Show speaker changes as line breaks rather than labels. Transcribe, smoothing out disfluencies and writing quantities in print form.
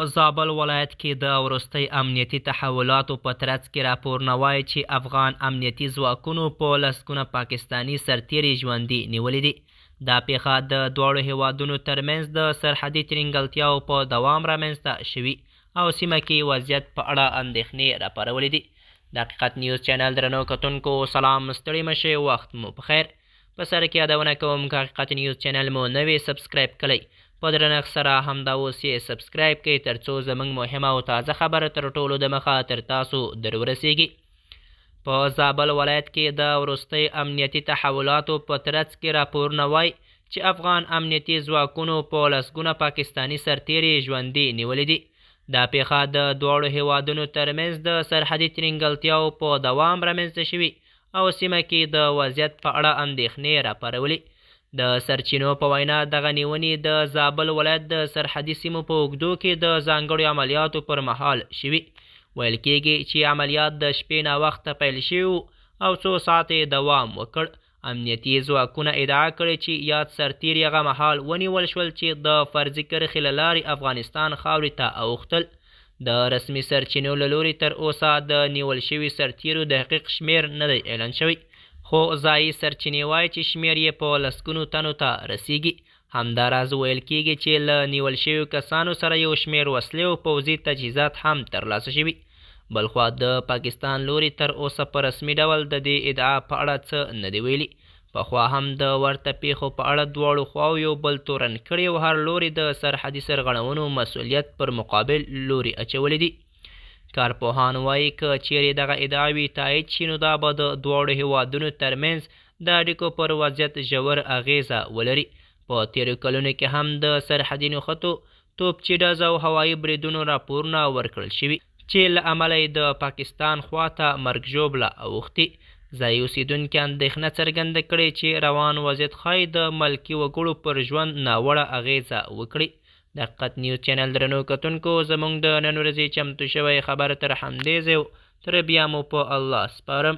په زابل ولایت کې د وروستۍ امنیتي تحولاتو په ترڅ کې راپورونه وایي چې افغان امنیتي ځواکونو په لسګونه پاکستاني سرتیري ژوندي نیولي دي. دا پیښه د دواړو هیوادونو ترمنځ د سرحدي ترینګلتیاو په دوام رامنځته شوي او سیمه کې وضعیت په اړه اندېښنې راپارولې دي. د حقیقت نیوز چینل درنو کتونکو سلام، ستړي مشئ، وخت مو په خیر. په سر کې یادونه کوم که حقیقت نیوز چینل مو نوی سبسکرایب کړئ، په درنښت سره همدا اوس یې سبسکرایب کړئ ترڅو زموږ مهمه او تازه خبره تر ټولو د مخه تر تاسو در ورسیږي. په زابل ولایت کې د وروستۍ امنیتي تحولاتو په ترڅ کې راپورونه وایي چې افغان امنیتي ځواکونو په لسګونه پاکستاني سرتیري ژوندي نیولي دي. دا پیښه د دواړو هیوادونو ترمنځ د سرحدي ترینګلتیاو په دوام رامنځته شوي او سیمه کې د وضعیت په اړه اندېښنې راپارولې. د سرچینو په وینا دغه نیونې د زابل ولایت د سرحدي سیمو په اوږدو کې د ځانګړو عملیاتو پر مهال شوي. ویل کېږي چې عملیات د شپې ناوخته پیل شوي او څو ساعتې دوام وکړ. امنیتي ځواکونه ادعا کړې چې یاد سرتیري هغه مهال ونیول شول چې د فرضي کرښې له لارې افغانستان خاورې ته اوښتل. د رسمي سرچینو له لوري تر اوسه د نیول شوي سرتیرو د حقیق شمیر نه دی اعلان شوی، خو ځایي سرچینې وایي چې شمیر یې په لسګونو تنو ته رسیږي. همداراز ویل کېږي چې له نیول شویو کسانو سره یو شمیر وسلې او پوځي تجهیزات هم ترلاسه شوي. بلخوا د پاکستان لوري تر اوسه په رسمي ډول د دې ادعا په اړه څه نه دی ویلي. پخوا هم د ورته پیښو په اړه دواړو خواو یو بل تورن کړي او هر لوري د سرحدي سرغړونو مسؤلیت پر مقابل لوري اچولی دي. کارپوهان وایي که چیرې دغه ادعاوې تایید شي نو دا به د دواړو هیوادونو ترمنځ د اړیکو پر وضعیت ژور اغیزه ولري. په تیرو کلونو کې هم د سرحدي نښتو، توپچي ډز او هوایي بریدونو راپورونه ورکړل شوي چې له امله یې د پاکستان خواته مرګ ژوبله اوښتې. ځایي اوسېدونکي اندېښنه څرګنده کړې چې روان وضعیت ښایي د ملکي وګړو پر ژوند ناوړه اغیزه وکړي. د حقیقت نیوز چینل درنو کتونکو زموږ د نن ورځې چمتو شوی خبر تر همدې ځای تر بیا مو په الله سپارم.